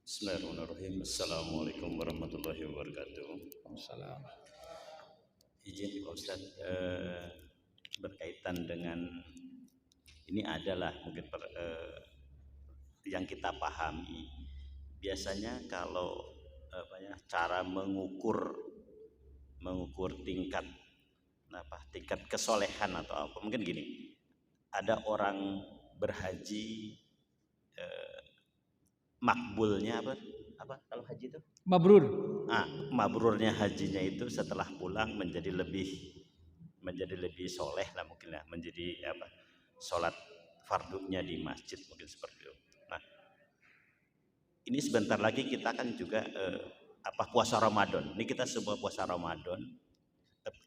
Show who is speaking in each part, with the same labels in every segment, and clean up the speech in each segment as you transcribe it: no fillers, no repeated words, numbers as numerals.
Speaker 1: Bismillahirrahmanirrahim. Assalamualaikum warahmatullahi wabarakatuh.
Speaker 2: Salam.
Speaker 1: Izin Pak Ustadz, berkaitan dengan ini adalah mungkin yang kita pahami. Biasanya kalau cara mengukur tingkat tingkat kesolehan atau apa, mungkin gini, ada orang berhaji, makbulnya apa kalau haji itu
Speaker 2: Mabrur.
Speaker 1: Mabrurnya hajinya itu setelah pulang menjadi lebih soleh lah mungkin lah, menjadi sholat fardunya di masjid mungkin seperti itu. Nah, ini sebentar lagi kita kan juga puasa Ramadan. Ini kita semua puasa Ramadan,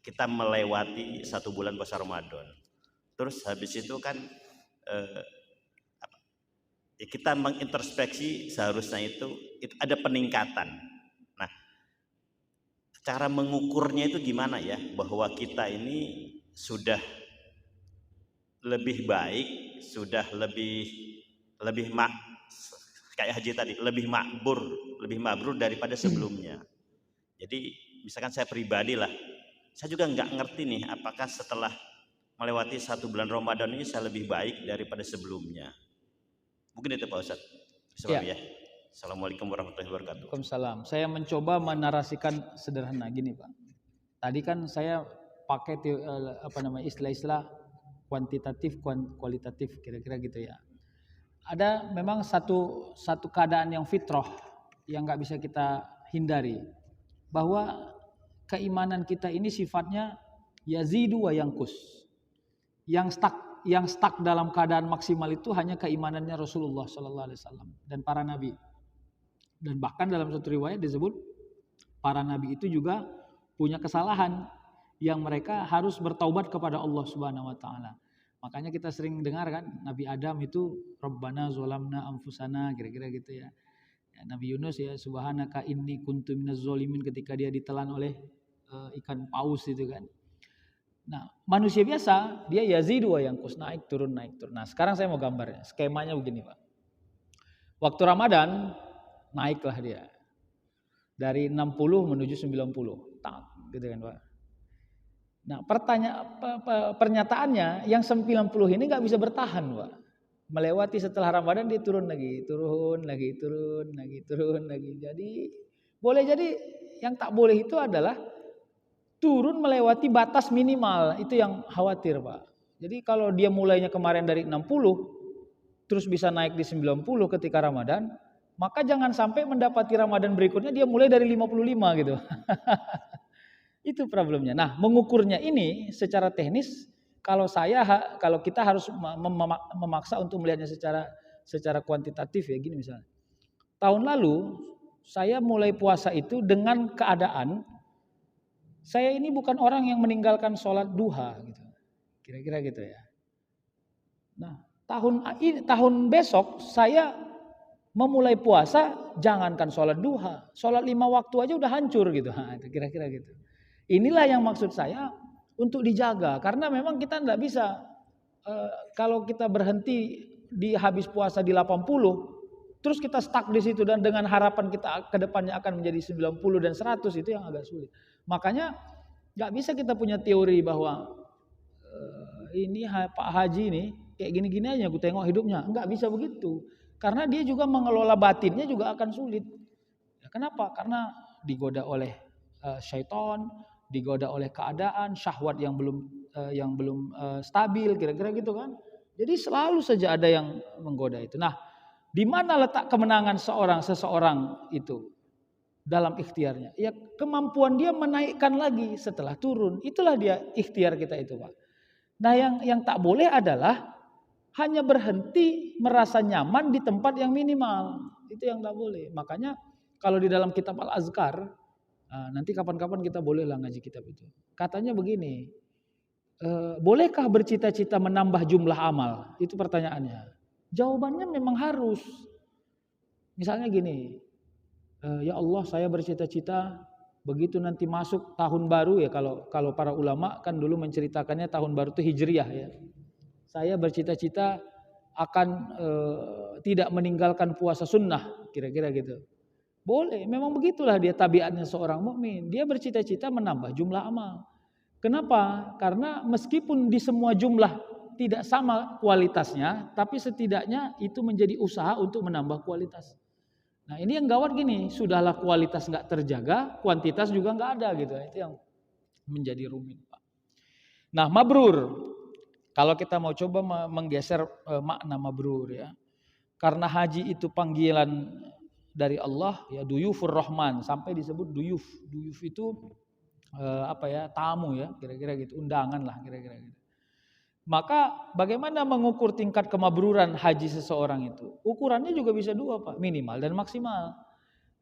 Speaker 1: kita melewati 1 bulan puasa Ramadan. Terus habis itu kan kita mengintrospeksi, seharusnya itu ada peningkatan. Nah, cara mengukurnya itu gimana ya, bahwa kita ini sudah lebih baik, sudah lebih kayak haji tadi, lebih mabrur daripada sebelumnya. Jadi misalkan saya pribadi lah, saya juga nggak ngerti nih, apakah setelah melewati 1 bulan Ramadan ini saya lebih baik daripada sebelumnya. Mungkin itu Pak Ustadz. Ya. Assalamualaikum warahmatullahi wabarakatuh.
Speaker 2: Waalaikumsalam. Saya mencoba menarasikan sederhana gini Pak. Tadi kan saya pakai istilah-istilah kuantitatif, kualitatif, kira-kira gitu ya. Ada memang satu keadaan yang fitrah yang nggak bisa kita hindari, bahwa keimanan kita ini sifatnya yazidu wa yanqus. Yang stuck dalam keadaan maksimal itu hanya keimanannya Rasulullah Sallallahu Alaihi Wasallam dan para nabi. Dan bahkan dalam satu riwayat disebut para nabi itu juga punya kesalahan yang mereka harus bertaubat kepada Allah Subhanahu Wa Taala. Makanya kita sering dengar kan, Nabi Adam itu Rabbana zolamna anfusana, kira-kira gitu ya. Nabi Yunus ya, subhanaka inni kuntu minaz zolimin, ketika dia ditelan oleh ikan paus itu kan. Nah, manusia biasa dia yazidu wa yanqus, naik turun. Nah, sekarang saya mau gambarnya. Skemanya begini, Pak. Waktu Ramadan naiklah dia. Dari 60 menuju 90. Gitu kan, Pak. Nah, pernyataannya yang 90 ini enggak bisa bertahan, Pak. Melewati setelah Ramadan dia turun lagi. Jadi boleh jadi yang tak boleh itu adalah turun melewati batas minimal, itu yang khawatir Pak. Jadi kalau dia mulainya kemarin dari 60, terus bisa naik di 90 ketika Ramadan, maka jangan sampai mendapati Ramadan berikutnya dia mulai dari 55 gitu. Itu problemnya. Nah, mengukurnya ini secara teknis, kalau kita harus memaksa untuk melihatnya secara kuantitatif ya, gini misalnya. Tahun lalu saya mulai puasa itu dengan keadaan saya ini bukan orang yang meninggalkan sholat duha gitu. Kira-kira gitu ya. Nah, tahun besok saya memulai puasa, jangankan sholat duha, sholat 5 waktu aja udah hancur gitu. Nah, kira-kira gitu. Inilah yang maksud saya untuk dijaga, karena memang kita enggak bisa kalau kita berhenti di habis puasa di 80, terus kita stuck di situ dan dengan harapan kita ke depannya akan menjadi 90 dan 100, itu yang agak sulit. Makanya nggak bisa kita punya teori bahwa ini Pak Haji ini kayak gini-gini aja aku tengok hidupnya. Nggak bisa begitu. Karena dia juga mengelola batinnya juga akan sulit. Ya, kenapa? Karena digoda oleh syaitan, digoda oleh keadaan, syahwat yang belum stabil, kira-kira gitu kan. Jadi selalu saja ada yang menggoda itu. Nah, di mana letak kemenangan seseorang itu dalam ikhtiarnya? Ya, kemampuan dia menaikkan lagi setelah turun. Itulah dia ikhtiar kita itu, Pak. Nah, yang tak boleh adalah hanya berhenti merasa nyaman di tempat yang minimal. Itu yang tak boleh. Makanya kalau di dalam kitab Al-Azkar, nanti kapan-kapan kita bolehlah ngaji kitab itu. Katanya begini, bolehkah bercita-cita menambah jumlah amal? Itu pertanyaannya. Jawabannya memang harus. Misalnya gini, ya Allah saya bercita-cita begitu nanti masuk tahun baru ya, kalau para ulama kan dulu menceritakannya tahun baru itu Hijriyah ya. Saya bercita-cita akan tidak meninggalkan puasa sunnah kira-kira gitu. Boleh, memang begitulah dia tabiatnya seorang mukmin. Dia bercita-cita menambah jumlah amal. Kenapa? Karena meskipun di semua jumlah tidak sama kualitasnya, tapi setidaknya itu menjadi usaha untuk menambah kualitas. Nah ini yang gawat gini, sudahlah kualitas nggak terjaga, kuantitas juga nggak ada gitu. Itu yang menjadi rumit, Pak. Nah mabrur, kalau kita mau coba menggeser makna mabrur ya, karena haji itu panggilan dari Allah ya, duyufur rahman, sampai disebut duyuf. Duyuf itu tamu ya, kira-kira gitu, undangan lah kira-kira gitu. Maka bagaimana mengukur tingkat kemabruran haji seseorang itu? Ukurannya juga bisa dua, Pak, minimal dan maksimal.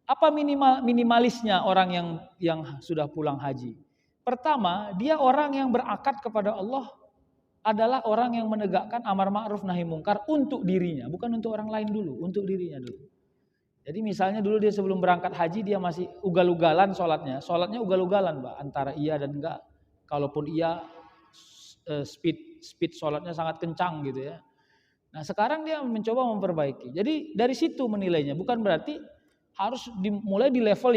Speaker 2: Apa minimalisnya orang yang sudah pulang haji? Pertama, dia orang yang berakad kepada Allah adalah orang yang menegakkan amar ma'ruf nahi mungkar untuk dirinya, bukan untuk orang lain dulu, untuk dirinya dulu. Jadi misalnya dulu dia sebelum berangkat haji dia masih ugal-ugalan sholatnya ugal-ugalan, Pak, antara iya dan enggak. Kalaupun iya speed sholatnya sangat kencang gitu ya. Nah sekarang dia mencoba memperbaiki. Jadi dari situ menilainya, bukan berarti harus dimulai di level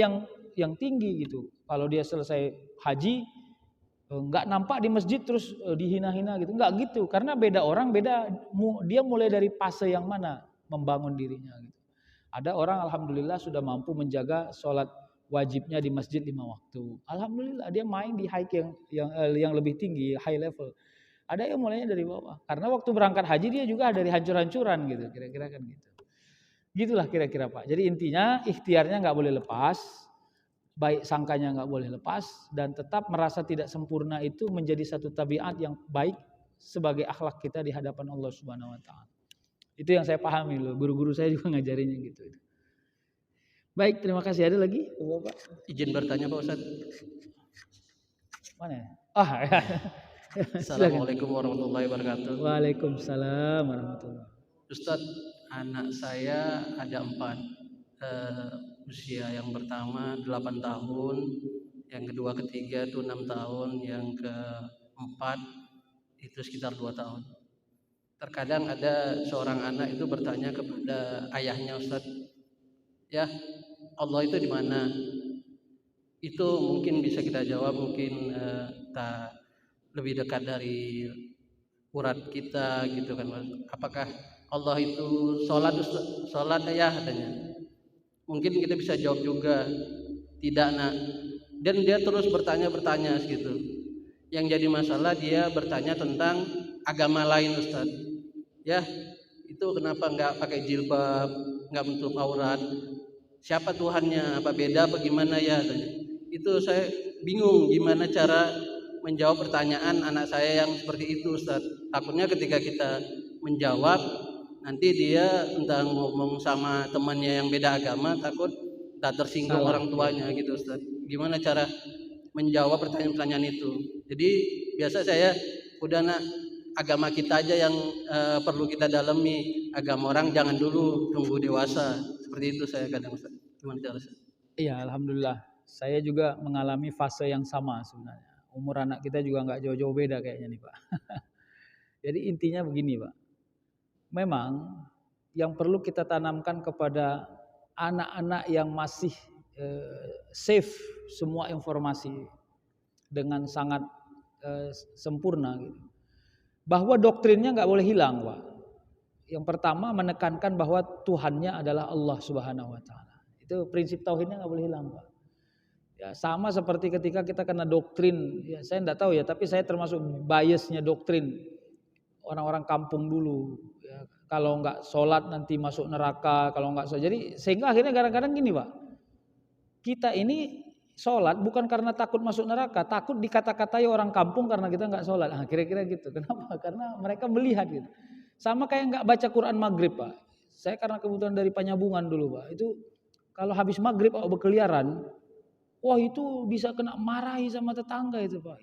Speaker 2: yang tinggi gitu. Kalau dia selesai haji nggak nampak di masjid terus dihina-hina gitu, nggak gitu. Karena beda orang, dia mulai dari fase yang mana membangun dirinya gitu. Ada orang alhamdulillah sudah mampu menjaga sholat wajibnya di masjid 5 waktu. Alhamdulillah dia main di high yang lebih tinggi, high level. Ada yang mulainya dari bawah. Karena waktu berangkat haji dia juga dari hancur-hancuran gitu, kira-kira kan gitu. Gitulah kira-kira, Pak. Jadi intinya ikhtiarnya nggak boleh lepas, baik sangkanya nggak boleh lepas, dan tetap merasa tidak sempurna itu menjadi satu tabiat yang baik sebagai akhlak kita di hadapan Allah Subhanahu wa taala. Itu yang saya pahami loh, guru-guru saya juga ngajarinnya gitu. Baik, terima kasih. Ada lagi, Bapak?
Speaker 3: Izin bertanya, Pak Ustadz.
Speaker 2: Mana ya? Ya.
Speaker 3: Assalamualaikum warahmatullahi wabarakatuh.
Speaker 2: Waalaikumsalam warahmatullahi wabarakatuh.
Speaker 3: Ustadz, anak saya ada 4. Usia yang pertama 8 tahun, yang kedua ketiga itu 6 tahun, yang keempat itu sekitar 2 tahun. Terkadang ada seorang anak itu bertanya kepada ayahnya, Ustadz, ya Allah itu di mana? Itu mungkin bisa kita jawab, mungkin lebih dekat dari urat kita gitu kan. Apakah Allah itu sholat ya katanya. Mungkin kita bisa jawab juga tidak, nak. Dan dia terus bertanya gitu. Yang jadi masalah dia bertanya tentang agama lain, Ustaz. Ya, itu kenapa nggak pakai jilbab, nggak menutup aurat? Siapa Tuhannya? Apa beda? Apa gimana ya? Katanya. Itu saya bingung gimana cara menjawab pertanyaan anak saya yang seperti itu, Ustaz. Takutnya ketika kita menjawab nanti dia entah ngomong sama temannya yang beda agama, takut tak tersinggung orang tuanya gitu, Ustaz. Gimana cara menjawab pertanyaan-pertanyaan itu? Jadi biasa saya udah, nak, agama kita aja yang perlu kita dalami, agama orang jangan dulu, tunggu dewasa. Seperti itu saya kadang, Ustaz. Gimana cara, Ustaz?
Speaker 2: Iya, alhamdulillah. Saya juga mengalami fase yang sama sebenarnya. Umur anak kita juga nggak jauh-jauh beda kayaknya nih, Pak. Jadi intinya begini, Pak. Memang yang perlu kita tanamkan kepada anak-anak yang masih safe semua informasi dengan sangat sempurna gitu. Bahwa doktrinnya nggak boleh hilang, Pak. Yang pertama menekankan bahwa Tuhannya adalah Allah Subhanahu wa taala. Itu prinsip tauhidnya nggak boleh hilang, Pak. Ya, sama seperti ketika kita kena doktrin, ya saya enggak tahu ya, tapi saya termasuk biasnya doktrin orang-orang kampung dulu. Ya, kalau enggak sholat nanti masuk neraka, kalau enggak sholat. Jadi sehingga akhirnya kadang-kadang gini, Pak, kita ini sholat bukan karena takut masuk neraka, takut dikata-katai orang kampung karena kita enggak sholat. Nah, kira-kira gitu. Kenapa? Karena mereka melihat gitu. Sama kayak enggak baca Quran maghrib, Pak. Saya karena kebetulan dari Panyabungan dulu, Pak. Itu kalau habis maghrib berkeliaran, wah itu bisa kena marahi sama tetangga itu, Pak.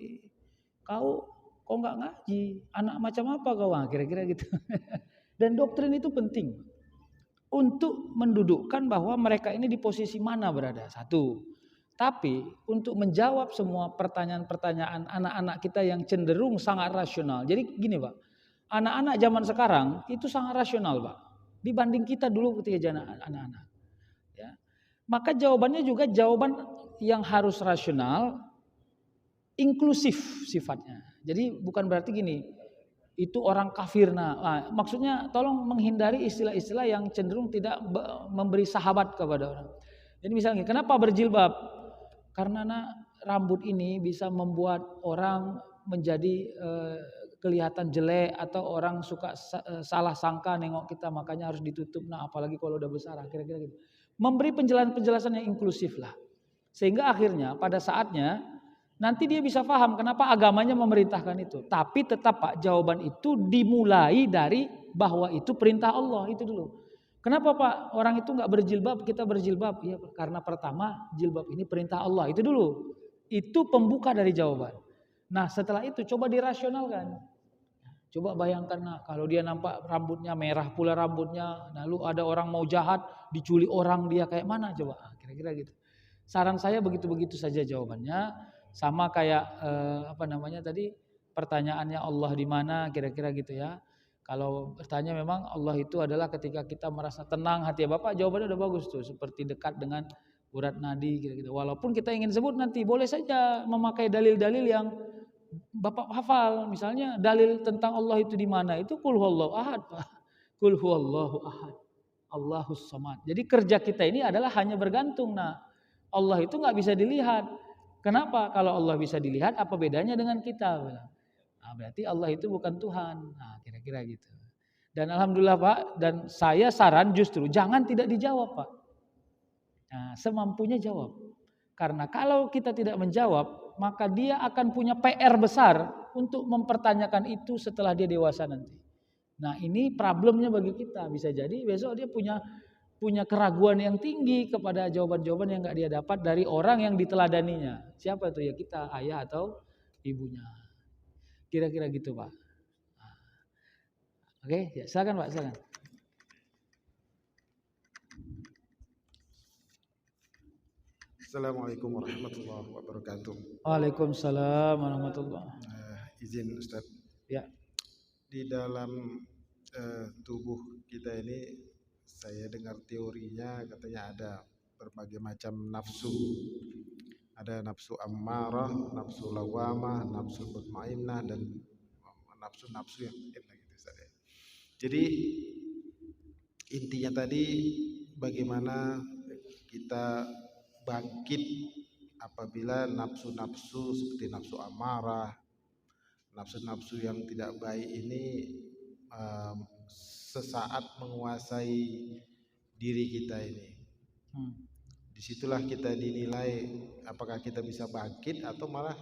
Speaker 2: Kau nggak ngaji, anak macam apa kau? Kira-kira gitu. Dan doktrin itu penting untuk mendudukkan bahwa mereka ini di posisi mana berada. Satu. Tapi untuk menjawab semua pertanyaan-pertanyaan anak-anak kita yang cenderung sangat rasional. Jadi gini, Pak. Anak-anak zaman sekarang itu sangat rasional, Pak. Dibanding kita dulu ketika anak-anak. ya, maka jawabannya juga jawaban yang harus rasional, inklusif sifatnya. Jadi bukan berarti gini, itu orang kafir. Nah, maksudnya tolong menghindari istilah-istilah yang cenderung tidak memberi sahabat kepada orang. Jadi misalnya, kenapa berjilbab? Karena rambut ini bisa membuat orang menjadi kelihatan jelek atau orang suka salah sangka nengok kita, makanya harus ditutup. Nah, apalagi kalau udah besar, kira-kira gitu. Memberi penjelasan-penjelasan yang inklusif lah. Sehingga akhirnya pada saatnya nanti dia bisa paham kenapa agamanya memerintahkan itu. Tapi tetap Pak, jawaban itu dimulai dari bahwa itu perintah Allah, itu dulu. Kenapa Pak orang itu nggak berjilbab, kita berjilbab? Iya, karena pertama jilbab ini perintah Allah, itu dulu. Itu pembuka dari jawaban. Nah setelah itu coba dirasionalkan. Coba bayangkan, nah kalau dia nampak rambutnya merah pula rambutnya, lalu ada orang mau jahat, diculik orang, dia kayak mana coba? Kira-kira gitu. Saran saya begitu-begitu saja jawabannya, sama kayak apa namanya tadi, pertanyaannya Allah di mana, kira-kira gitu ya. Kalau bertanya memang Allah itu adalah ketika kita merasa tenang hati ya Bapak, jawabannya udah bagus tuh, seperti dekat dengan urat nadi kira-kira. Walaupun kita ingin sebut nanti boleh saja memakai dalil-dalil yang Bapak hafal, misalnya dalil tentang Allah itu di mana? Itu qul huwallahu ahad, Pak. Qul huwallahu ahad. Allahus samad. Jadi kerja kita ini adalah hanya bergantung. Nah, Allah itu nggak bisa dilihat. Kenapa? Kalau Allah bisa dilihat, apa bedanya dengan kita? Nah, berarti Allah itu bukan Tuhan. Nah, kira-kira gitu. Dan alhamdulillah Pak, dan saya saran justru jangan tidak dijawab Pak. Nah, semampunya jawab. Karena kalau kita tidak menjawab, maka dia akan punya PR besar untuk mempertanyakan itu setelah dia dewasa nanti. Nah ini problemnya bagi kita. Bisa jadi besok dia punya keraguan yang tinggi kepada jawaban-jawaban yang nggak dia dapat dari orang yang diteladaninya. Siapa itu ya, kita, ayah atau ibunya. Kira-kira gitu Pak. Oke, ya, silakan Pak, silakan.
Speaker 4: Assalamualaikum warahmatullahi wabarakatuh.
Speaker 2: Waalaikumsalam warahmatullahi.
Speaker 4: Izin Ustaz.
Speaker 2: Ya.
Speaker 4: Di dalam tubuh kita ini, saya dengar teorinya katanya ada berbagai macam nafsu. Ada nafsu ammarah, nafsu lawamah, nafsu mutmainnah, dan nafsu-nafsu yang lain gitu Ustaz. Jadi intinya tadi bagaimana kita bangkit apabila nafsu-nafsu seperti nafsu amarah, nafsu-nafsu yang tidak baik ini sesaat menguasai diri kita ini. Disitulah kita dinilai apakah kita bisa bangkit atau malah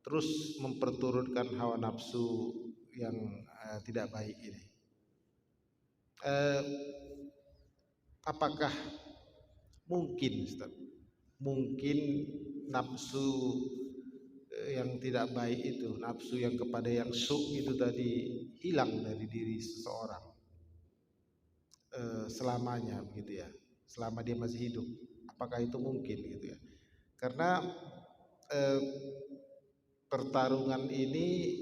Speaker 4: terus memperturutkan hawa nafsu yang tidak baik ini. Apakah mungkin Ustaz, mungkin nafsu yang tidak baik itu, nafsu yang kepada yang su' itu tadi hilang dari diri seseorang selamanya begitu ya, selama dia masih hidup? Apakah itu mungkin gitu ya? Karena pertarungan ini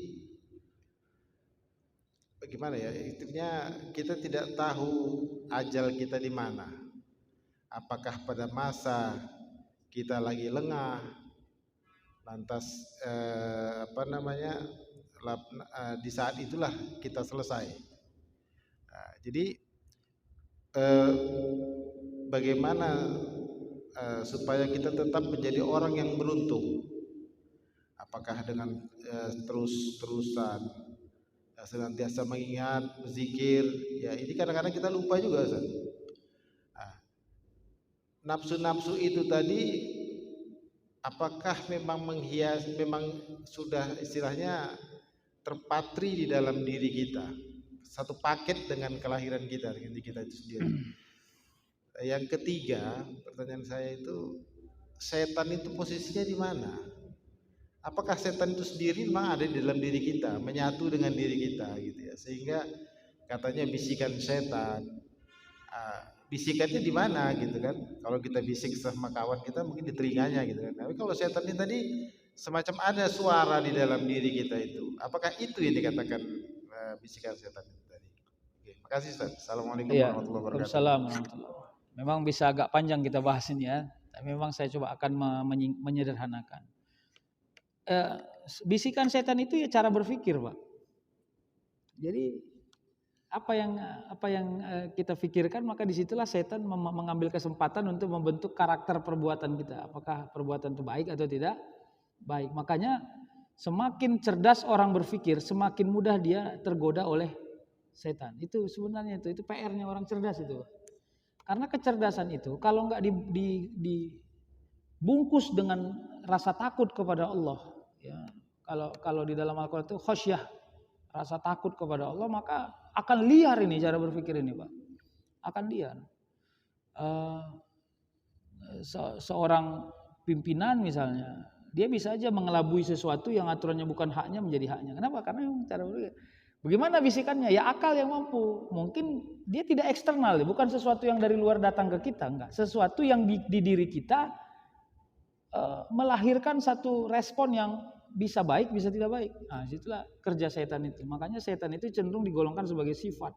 Speaker 4: bagaimana ya, intinya kita tidak tahu ajal kita di mana. Apakah pada masa kita lagi lengah, lantas di saat itulah kita selesai. Nah, jadi bagaimana supaya kita tetap menjadi orang yang beruntung? Apakah dengan terus-terusan senantiasa mengingat, berzikir? Ya ini kadang-kadang kita lupa juga Ustaz. Nafsu-nafsu itu tadi apakah memang menghias, memang sudah istilahnya terpatri di dalam diri kita, satu paket dengan kelahiran kita, dengan diri kita itu sendiri. Yang ketiga, pertanyaan saya itu, setan itu posisinya di mana? Apakah setan itu sendiri memang ada di dalam diri kita, menyatu dengan diri kita gitu ya, sehingga katanya bisikan setan, bisikannya di mana gitu kan? Kalau kita bisik sama kawan kita mungkin di telinganya gitu kan. Tapi kalau setan ini tadi semacam ada suara di dalam diri kita itu. Apakah itu yang dikatakan bisikan setan itu tadi? Oke, makasih Ustaz. Assalamualaikum warahmatullahi wabarakatuh.
Speaker 2: Waalaikumsalam warahmatullahi wabarakatuh. Memang bisa agak panjang kita bahas ini ya, tapi memang saya coba akan menyederhanakan. Bisikan setan itu ya cara berpikir, Pak. Jadi apa yang kita pikirkan, maka disitulah setan mengambil kesempatan untuk membentuk karakter perbuatan kita. Apakah perbuatan itu baik atau tidak baik. Makanya semakin cerdas orang berpikir, semakin mudah dia tergoda oleh setan. Itu sebenarnya itu PR-nya orang cerdas itu. Karena kecerdasan itu kalau nggak dibungkus dengan rasa takut kepada Allah, ya, kalau di dalam Al-Quran itu khosyah, rasa takut kepada Allah, maka akan liar ini cara berpikir ini, Pak. Akan liar. Seorang pimpinan misalnya, dia bisa aja mengelabui sesuatu yang aturannya bukan haknya menjadi haknya. Kenapa? Karena cara berpikir. Bagaimana bisikannya? Ya akal yang mampu. Mungkin dia tidak eksternal, bukan sesuatu yang dari luar datang ke kita, enggak. Sesuatu yang di diri kita melahirkan satu respon yang bisa baik, bisa tidak baik. Nah, situlah kerja setan itu. Makanya setan itu cenderung digolongkan sebagai sifat.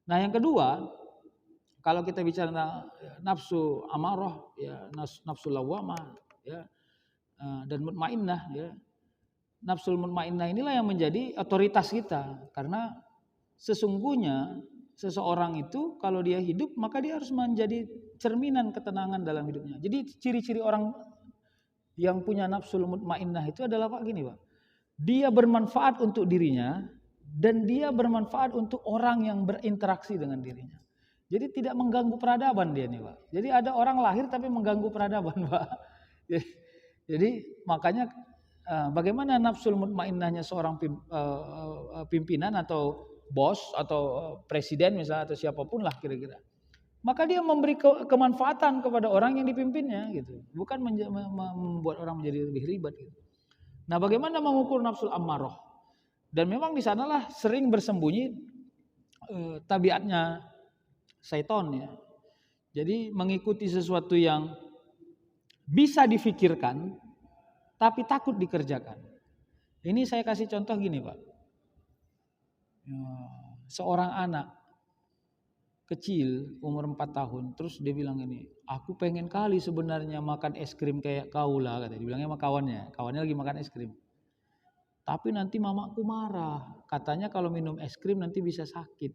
Speaker 2: Nah, yang kedua, kalau kita bicara nafsu amarah, ya nafsu lawamah, ya, dan mutmainnah, ya. Nafsul mutmainnah inilah yang menjadi otoritas kita, karena sesungguhnya seseorang itu kalau dia hidup maka dia harus menjadi cerminan ketenangan dalam hidupnya. Jadi ciri-ciri orang yang punya nafsul mutmainnah itu adalah Pak gini, Pak. Dia bermanfaat untuk dirinya dan dia bermanfaat untuk orang yang berinteraksi dengan dirinya. Jadi tidak mengganggu peradaban dia nih, Pak. Jadi ada orang lahir tapi mengganggu peradaban, Pak. Jadi makanya bagaimana nafsul mutmainnahnya seorang pimpinan atau bos atau presiden misalnya atau siapapun lah kira-kira. Maka dia memberi kemanfaatan kepada orang yang dipimpinnya gitu. Bukan membuat orang menjadi lebih ribet gitu. Nah, bagaimana mengukur nafsul ammarah? Dan memang di sanalah sering bersembunyi tabiatnya syaitan ya. Jadi mengikuti sesuatu yang bisa difikirkan tapi takut dikerjakan. Ini saya kasih contoh gini, Pak. Seorang anak kecil umur 4 tahun, terus dia bilang ini, aku pengen kali sebenarnya makan es krim kayak kau lah, katanya. Dibilangnya sama kawannya lagi makan es krim. Tapi nanti mamaku marah, katanya kalau minum es krim nanti bisa sakit.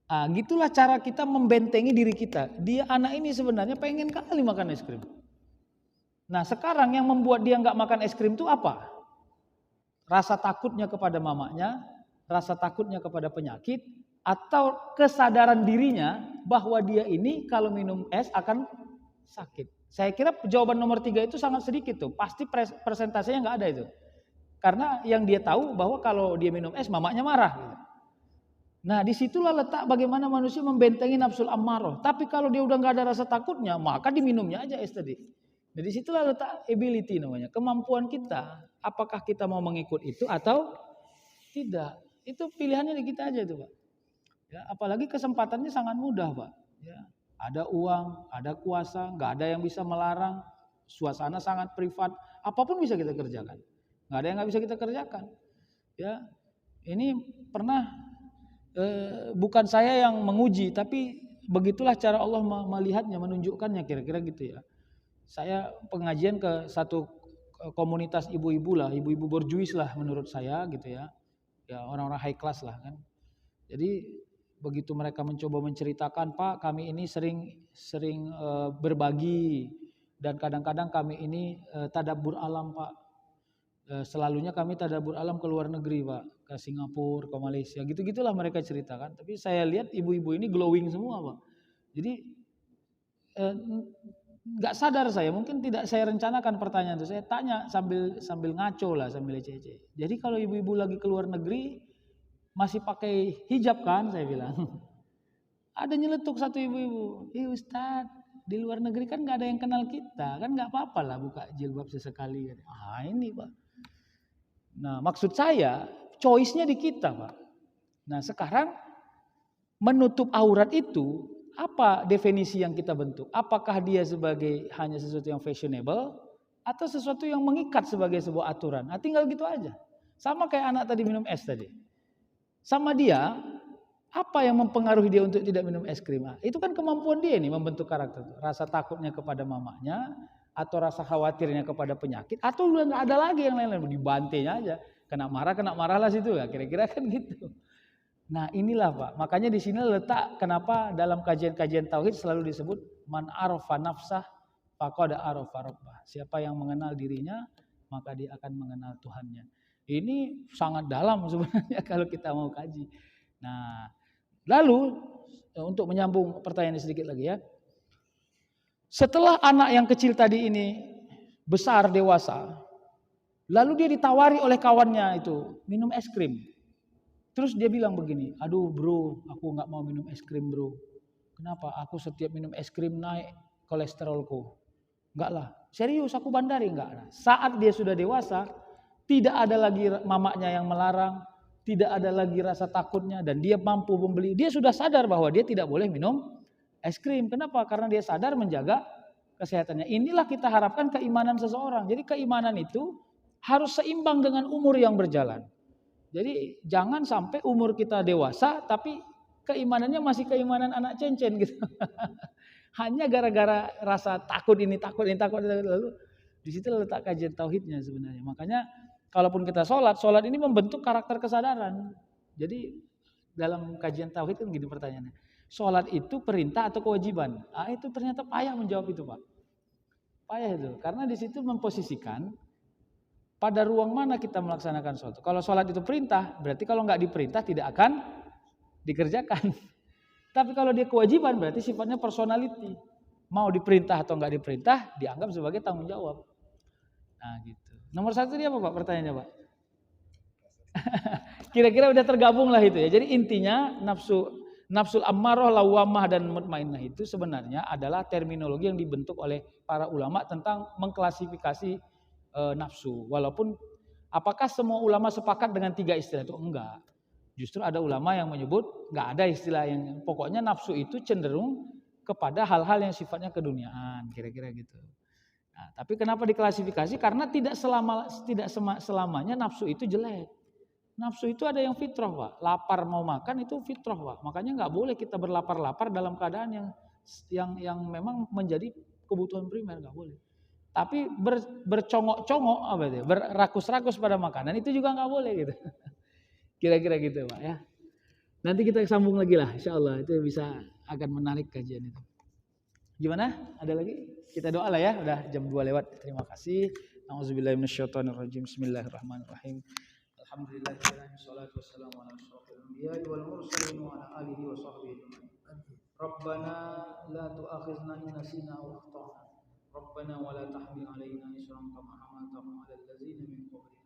Speaker 2: Gitulah cara kita membentengi diri kita. Dia anak ini sebenarnya pengen kali makan es krim. Nah sekarang yang membuat dia nggak makan es krim itu apa? Rasa takutnya kepada mamanya, rasa takutnya kepada penyakit, atau kesadaran dirinya bahwa dia ini kalau minum es akan sakit. Saya kira jawaban nomor 3 itu sangat sedikit tuh, pasti persentasenya nggak ada itu. Karena yang dia tahu bahwa kalau dia minum es mamanya marah. Gitu. Nah disitulah letak bagaimana manusia membentengi nafsul ammarah. Tapi kalau dia udah nggak ada rasa takutnya, maka diminumnya aja es tadi. Nah disitulah letak ability namanya, kemampuan kita. Apakah kita mau mengikut itu atau tidak? Itu pilihannya di kita aja itu, Pak. Ya, apalagi kesempatannya sangat mudah, Pak. Ya, ada uang, ada kuasa, nggak ada yang bisa melarang. Suasana sangat privat, apapun bisa kita kerjakan. Nggak ada yang nggak bisa kita kerjakan. Ya, ini pernah bukan saya yang menguji, tapi begitulah cara Allah melihatnya, menunjukkannya kira-kira gitu ya. Saya pengajian ke satu komunitas ibu-ibu lah, ibu-ibu borjuis lah menurut saya gitu ya. Ya orang-orang high class lah kan. Jadi begitu mereka mencoba menceritakan, Pak kami ini sering berbagi dan kadang-kadang kami ini tadabbur alam Pak. Selalunya kami tadabbur alam ke luar negeri Pak, ke Singapura, ke Malaysia, gitu-gitulah mereka ceritakan. Tapi saya lihat ibu-ibu ini glowing semua Pak. Jadi nggak sadar saya, mungkin tidak saya rencanakan pertanyaan itu. Saya tanya sambil ngaco lah, sambil leceh-leceh. Jadi kalau ibu-ibu lagi ke luar negeri masih pakai hijab kan, saya bilang. Ada nyeletuk satu ibu-ibu, Ustadz, di luar negeri kan nggak ada yang kenal kita, kan nggak apa-apa lah buka jilbab sesekali. Ini Pak. Nah maksud saya, choice-nya di kita Pak. Nah sekarang menutup aurat itu apa definisi yang kita bentuk? Apakah dia sebagai hanya sesuatu yang fashionable atau sesuatu yang mengikat sebagai sebuah aturan? Nah, tinggal gitu aja. Sama kayak anak tadi minum es tadi. Sama dia Apa yang mempengaruhi dia untuk tidak minum es krim? Nah, itu kan kemampuan dia nih membentuk karakter. Rasa takutnya kepada mamanya, atau rasa khawatirnya kepada penyakit, atau udah nggak ada lagi yang lain-lain, dibantainya aja. Kena marah lah situ ya, kira-kira kan gitu. Nah inilah Pak, makanya di sini letak kenapa dalam kajian-kajian tauhid selalu disebut man arafa nafsah faqad arafa rabbah. Siapa yang mengenal dirinya, maka dia akan mengenal Tuhannya. Ini sangat dalam sebenarnya kalau kita mau kaji. Nah, lalu untuk menyambung pertanyaan ini sedikit lagi ya. Setelah anak yang kecil tadi ini besar dewasa, lalu dia ditawari oleh kawannya itu minum es krim. Terus dia bilang begini, aduh bro, aku nggak mau minum es krim bro. Kenapa? Aku setiap minum es krim naik kolesterolku. Enggak lah, serius aku bandari enggak lah. Saat dia sudah dewasa, tidak ada lagi mamanya yang melarang, tidak ada lagi rasa takutnya, dan dia mampu membeli. Dia sudah sadar bahwa dia tidak boleh minum es krim. Kenapa? Karena dia sadar menjaga kesehatannya. Inilah kita harapkan keimanan seseorang. Jadi keimanan itu harus seimbang dengan umur yang berjalan. Jadi jangan sampai umur kita dewasa tapi keimanannya masih keimanan anak cencen gitu. Hanya gara-gara rasa takut ini lalu di situ letak kajian tauhidnya sebenarnya. Makanya kalaupun kita sholat ini membentuk karakter kesadaran. Jadi dalam kajian tauhid kan gini pertanyaannya. Sholat itu perintah atau kewajiban? Ah itu ternyata payah menjawab itu Pak. Payah itu karena di situ memposisikan pada ruang mana kita melaksanakan sholat. Kalau sholat itu perintah, berarti kalau nggak diperintah tidak akan dikerjakan. Tapi kalau dia kewajiban berarti sifatnya personality. Mau diperintah atau nggak diperintah dianggap sebagai tanggung jawab. Nah gitu. Nomor 1 dia apa Pak pertanyaannya Pak? Kira-kira udah tergabung lah itu ya. Jadi intinya nafsul ammarah, lawamah dan mutmainnah itu sebenarnya adalah terminologi yang dibentuk oleh para ulama tentang mengklasifikasi nafsu. Walaupun apakah semua ulama sepakat dengan 3 istilah itu? Enggak. Justru ada ulama yang menyebut enggak ada istilah yang pokoknya nafsu itu cenderung kepada hal-hal yang sifatnya keduniaan, kira-kira gitu. Nah, tapi kenapa diklasifikasi? Karena tidak selamanya nafsu itu jelek. Nafsu itu ada yang fitrah, Pak. Lapar mau makan itu fitrah, Pak. Makanya enggak boleh kita berlapar-lapar dalam keadaan yang memang menjadi kebutuhan primer, enggak boleh. Tapi bercongok-congok apa itu? Berakus-rakus pada makanan itu juga nggak boleh gitu. Kira-kira gitu Pak ya. Nanti kita sambung lagi lah, insya Allah itu bisa akan menarik kajian itu. Gimana? Ada lagi? Kita doa lah ya. Udah jam 2 lewat. Terima kasih. A'udzubillahiminasyaitonirrajim. Bismillahirrahmanirrahim. Alhamdulillahirabbil sholatu wassalamu ala asyrofil anbiya'i wal mursalin wa ala alihi wa sahbihi. Rabbana la tu'akhizna in nasina aw akhtana. ربنا ولا تحمل علينا إصرا كما حملته على الذين من قبلنا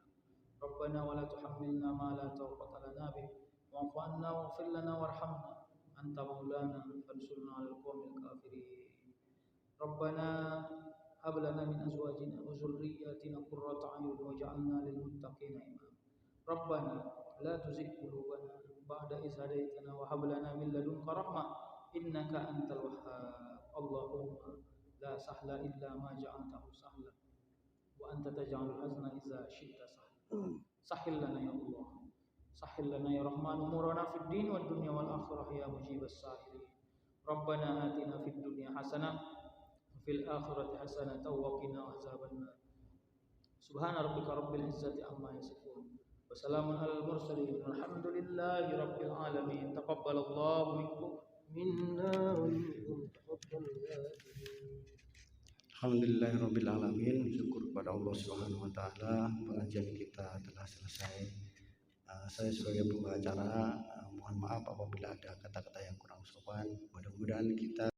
Speaker 2: ربنا ولا تحملنا ما لا طاقة لنا به واعف عنا واغفر لنا وارحمنا أنت مولانا فانصرنا على القوم الكافرين ربنا هب لنا من أزواجنا وذرياتنا قرة أعين واجعلنا للمتقين إماما ربنا لا تزغ قلوبنا بعد إذ هديتنا وهب لنا من لدنك رحمة إنك أنت الوهاب اللهم لا سهل إلا ما جعلته سهلا وأنت تجعل الحزن إذا شئت سهلا سهل لنا يا الله سهل لنا يا رحمن أمورنا في الدين والدنيا والآخرة يا مجيب السائلين ربنا آتنا في الدنيا حسنة وفي الآخرة حسنة وقنا عذاب النار سبحان ربك رب العزة عما يصفون وسلام على المرسلين والحمد لله رب العالمين تقبل الله منكم منا ومنكم تقبل الله.
Speaker 5: Alhamdulillahirrabbilalamin. Syukur kepada Allah Subhanahu wa Ta'ala, pengajian kita telah selesai. Saya sebagai pembawa acara mohon maaf apabila ada kata-kata yang kurang sopan. Mudah-mudahan kita